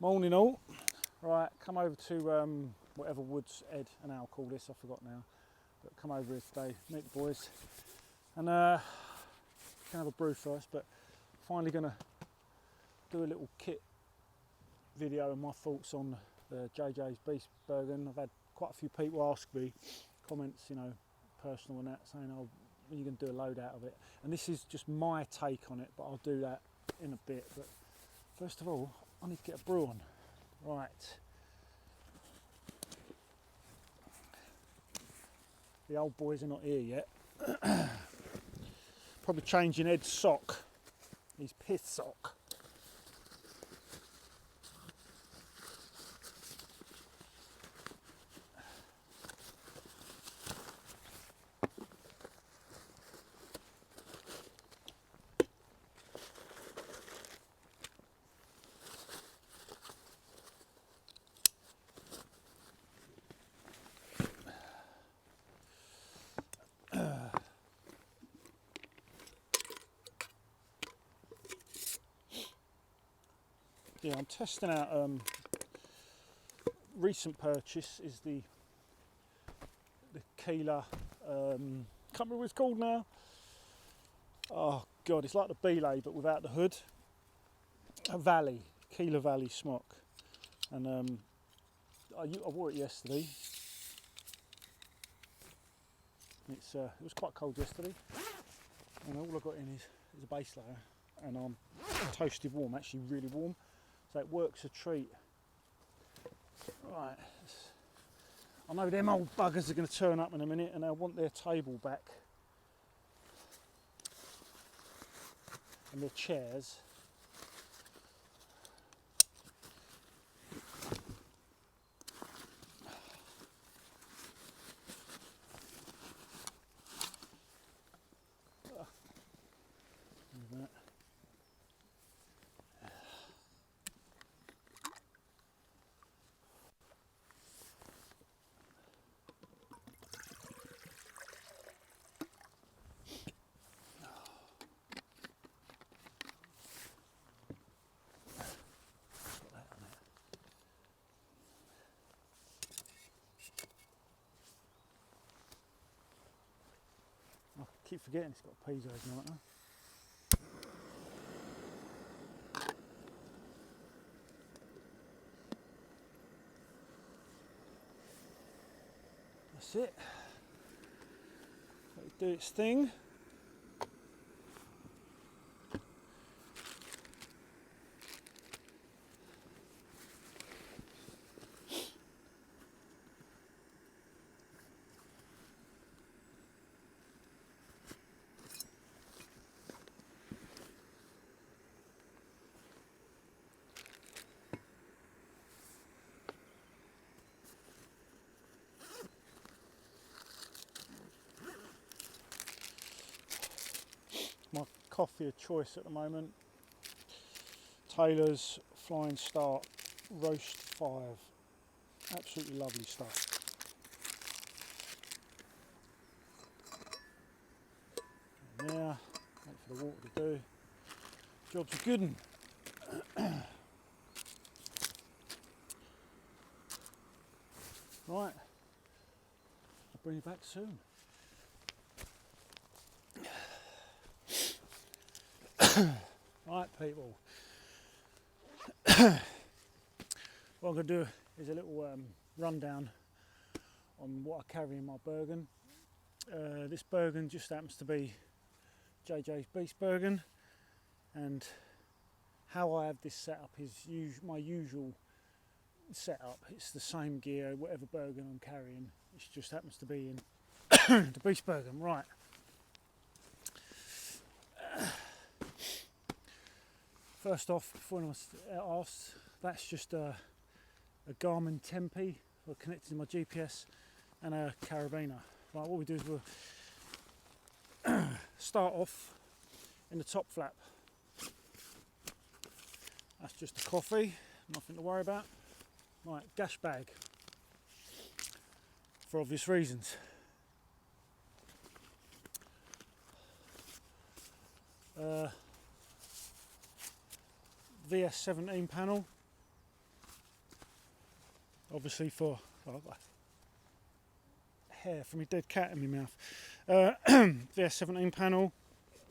Morning all. Right, come over to whatever woods Ed and Al call this, I forgot now. But come over here today, meet the boys. And can have a brew first, but finally gonna do a little kit video and my thoughts on the Jayjays Beast Bergen. I've had quite a few people ask me, comments, you know, personal and that, saying, oh, when are you gonna do a load out of it? And this is just my take on it, but I'll do that in a bit. But first of all, I need to get a brew on. Right. The old boys are not here yet. Probably changing Ed's sock, his pith sock. Yeah, I'm testing out. Recent purchase is the keela. Can't remember what it's called now. Oh god, it's like the belay but without the hood. A vali, keela valley smock, and I wore it yesterday. It was quite cold yesterday, and all I got in is a base layer, and I'm toasted warm, actually really warm. So it works a treat. Right, I know them old buggers are going to turn up in a minute and they'll want their table back and their chairs. That. I keep forgetting it's got a piezo monitor. That's it. Let it do its thing. My coffee of choice at the moment, Taylor's Flying Start Roast 5. Absolutely lovely stuff. And now, wait for the water to do. Job's a good one. Right, I'll bring you back soon. Right, people. What I'm going to do is a little rundown on what I carry in my Bergen. This Bergen just happens to be Jayjays Beast Bergen, and how I have this set up is my usual setup. It's the same gear, whatever Bergen I'm carrying. It just happens to be in the Beast Bergen. Right. First off, before anyone asks, that's just a Garmin Tempe connected to my GPS and a carabiner. Right, what we do is we'll start off in the top flap. That's just a coffee, nothing to worry about. Right, gash bag, for obvious reasons. VS17 panel, obviously for hair from my dead cat in my mouth. VS17 panel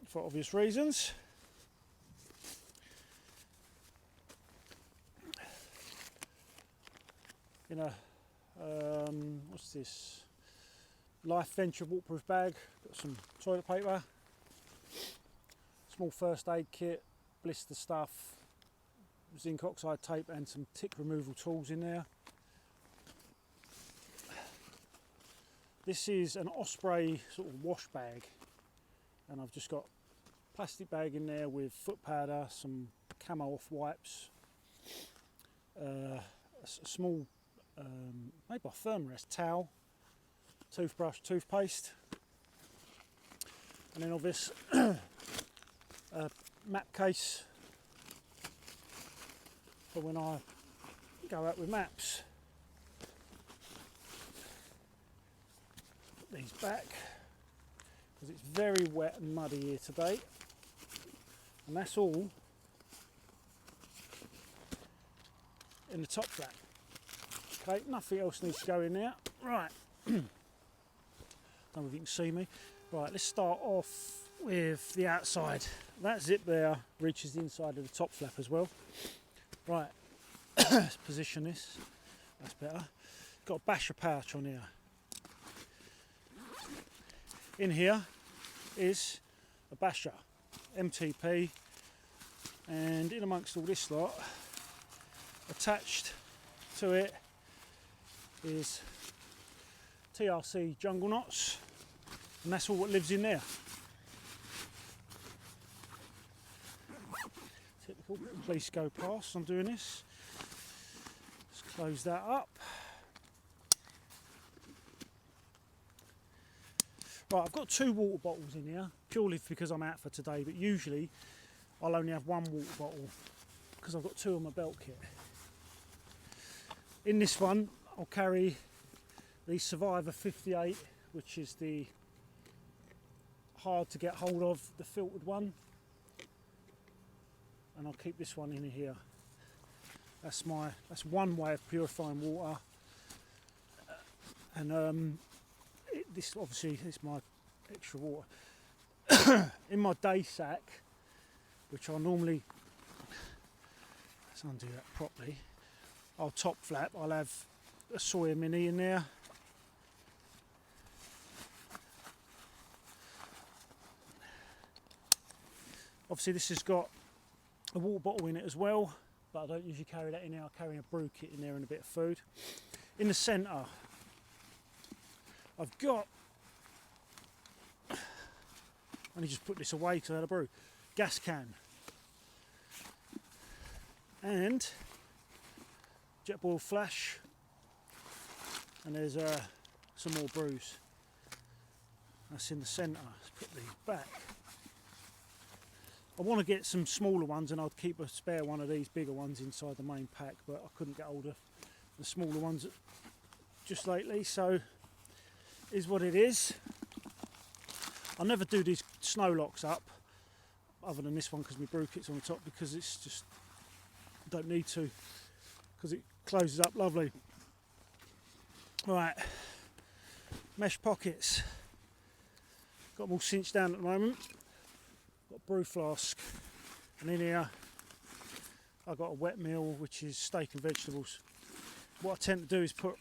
for obvious reasons. In a what's this? Life Venture waterproof bag. Got some toilet paper, small first aid kit, blister stuff, zinc oxide tape, and some tick removal tools in there. This is an Osprey sort of wash bag, and I've just got a plastic bag in there with foot powder, some camo off wipes, a small made by Thermarest towel, toothbrush, toothpaste, and then obvious a map case for when I go out with maps. Put these back because it's very wet and muddy here today, and that's all in the top flap. Okay, nothing else needs to go in there. Right, don't know if you can see me. Right, let's start off with the outside. That zip there reaches the inside of the top flap as well. Right, let's position this. That's better. Got a basher pouch on here. In here is a basher, MTP, and in amongst all this lot, attached to it is TRC jungle knots, and that's all that lives in there. Typical, please go past, I'm doing this. Let's close that up. Right, I've got 2 water bottles in here, purely because I'm out for today, but usually I'll only have 1 water bottle because I've got 2 on my belt kit. In this one, I'll carry the Survivor 58, which is the hard to get hold of, the filtered one, and I'll keep this one in here. That's one way of purifying water, and this obviously is my extra water. In my day sack, which I'll normally, let's undo that properly, I'll top flap, I'll have a Sawyer Mini in there. Obviously this has got a water bottle in it as well, but I don't usually carry that in there. I'll carry a brew kit in there and a bit of food. In the centre, I've got, let me just put this away because I had a brew, gas can, and jet boil flash, and there's some more brews. That's in the centre. Let's put these back. I want to get some smaller ones, and I'd keep a spare one of these bigger ones inside the main pack, but I couldn't get hold of the smaller ones just lately, so is what it is. I'll never do these snow locks up, other than this one because my brew kit's on the top, because it's just, don't need to, because it closes up lovely. Right, mesh pockets, got them all cinched down at the moment. Got a brew flask, and in here I've got a wet meal, which is steak and vegetables. What I tend to do is put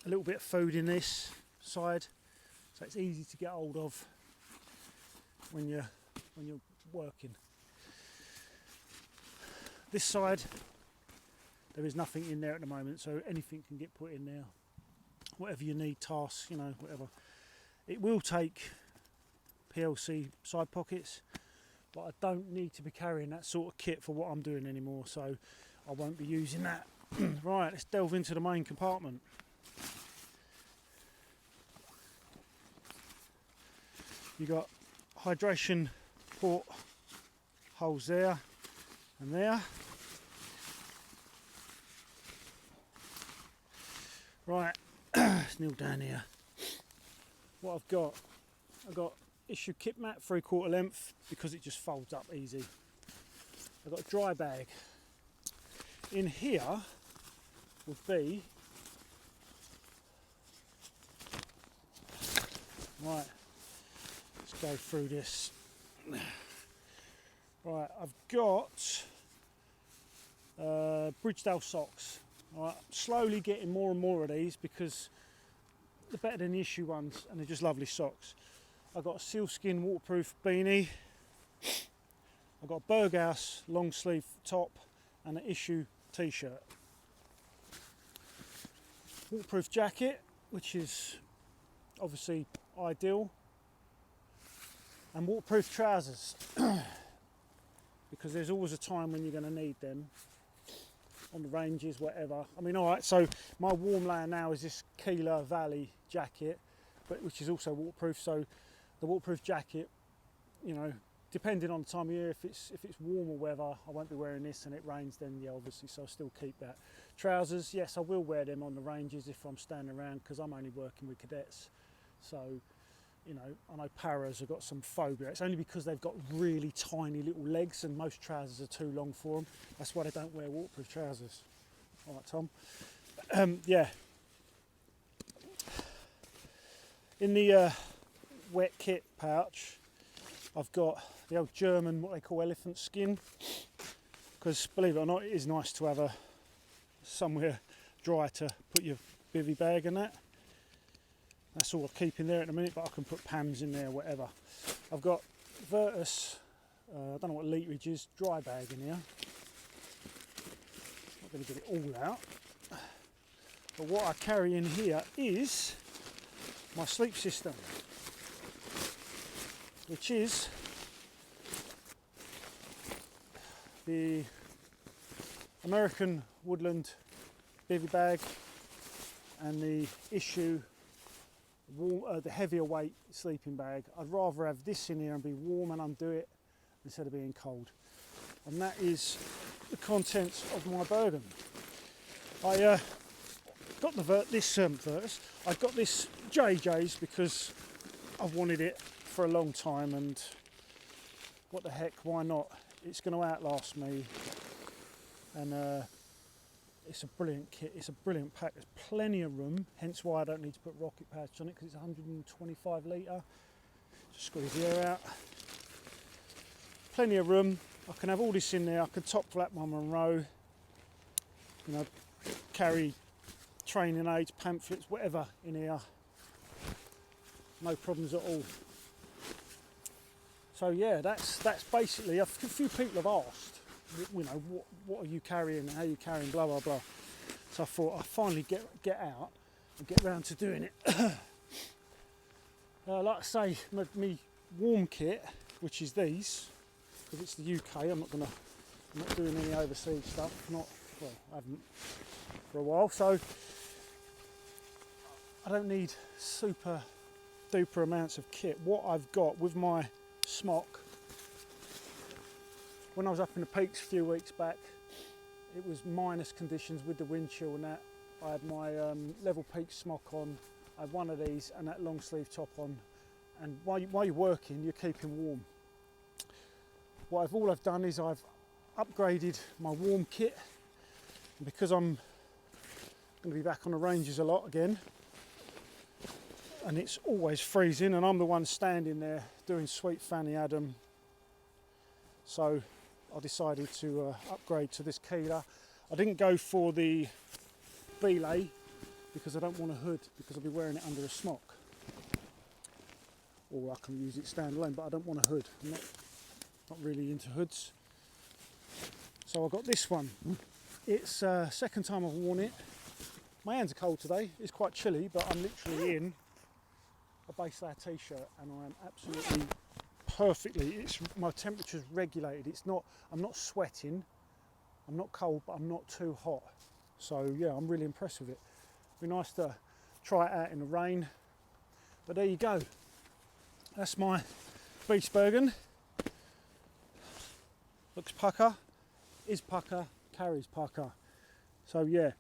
a little bit of food in this side, so it's easy to get hold of when you're working. This side, there is nothing in there at the moment, so anything can get put in there. Whatever you need, tasks, you know, whatever. It will take PLC side pockets, but I don't need to be carrying that sort of kit for what I'm doing anymore, so I won't be using that. Right, let's delve into the main compartment. You got hydration port holes there and there. Right, let's kneel down here. What I've got issue kit mat 3/4 length because it just folds up easy. I've got a dry bag. In here would be, right, let's go through this. Right, I've got Bridgedale socks. Right, slowly getting more and more of these because they're better than the issue ones and they're just lovely socks. I've got a sealskin waterproof beanie. I've got a Bergen long sleeve top and an issue t-shirt. Waterproof jacket, which is obviously ideal, and waterproof trousers because there's always a time when you're going to need them on the ranges, whatever. I mean, alright, so my warm layer now is this Keela Valley jacket, but which is also waterproof. So the waterproof jacket, you know, depending on the time of year, if it's warmer weather, I won't be wearing this, and it rains, then yeah, obviously, so I'll still keep that. Trousers, yes, I will wear them on the ranges if I'm standing around because I'm only working with cadets. So, you know, I know paras have got some phobia. It's only because they've got really tiny little legs and most trousers are too long for them. That's why they don't wear waterproof trousers. All right, Tom. Yeah. In the wet kit pouch, I've got the old German, what they call elephant skin, because believe it or not, it is nice to have somewhere dry to put your bivvy bag in that. That's all I keep in there at the minute, but I can put Pams in there, whatever. I've got Virtus, I don't know what literage is, dry bag in here. Not going to get it all out. But what I carry in here is my sleep system, which is the American Woodland bivvy bag and the issue the heavier weight sleeping bag. I'd rather have this in here and be warm and undo it instead of being cold. And that is the contents of my Bergen. I got this Virtus. I got this Jayjays because I've wanted it for a long time, and what the heck, why not? It's going to outlast me, and it's a brilliant kit, it's a brilliant pack, there's plenty of room, hence why I don't need to put rocket pads on it because it's 125 litre. Just squeeze the air out. Plenty of room, I can have all this in there, I can top flap my Monroe, you know, carry training aids, pamphlets, whatever in here, no problems at all. So yeah, that's basically, a few people have asked, you know, what are you carrying, how are you carrying, blah blah blah. So I thought I'd finally get out and get round to doing it. Like I say, my warm kit, which is these, because it's the UK. I'm not doing any overseas stuff. Well, I haven't for a while, so I don't need super duper amounts of kit. What I've got with my smock, when I was up in the peaks a few weeks back, it was minus conditions with the wind chill and that. I had my level peak smock on, I had one of these and that long sleeve top on, and while you're working, you're keeping warm. All I've done is I've upgraded my warm kit, and because I'm going to be back on the ranges a lot again, and it's always freezing, and I'm the one standing there doing Sweet Fanny Adam, so I decided to upgrade to this keela. I didn't go for the belay because I don't want a hood, because I'll be wearing it under a smock, or I can use it standalone, but I don't want a hood. I'm not really into hoods, so I got this one. It's second time I've worn it. My hands are cold today, it's quite chilly, but I'm literally in a base layer t-shirt and I am absolutely perfectly, my temperature's regulated. I'm not sweating, I'm not cold, but I'm not too hot. So yeah, I'm really impressed with it. Be nice to try it out in the rain. But there you go. That's my Beast Bergen. Looks pucker, is pucker, carries pucker. So yeah,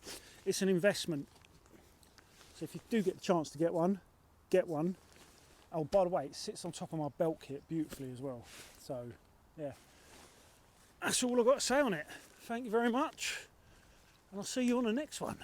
it's an investment. So if you do get the chance to get one, get one. Oh, by the way, it sits on top of my belt kit beautifully as well. So yeah, that's all I've got to say on it. Thank you very much. and I'll see you on the next one.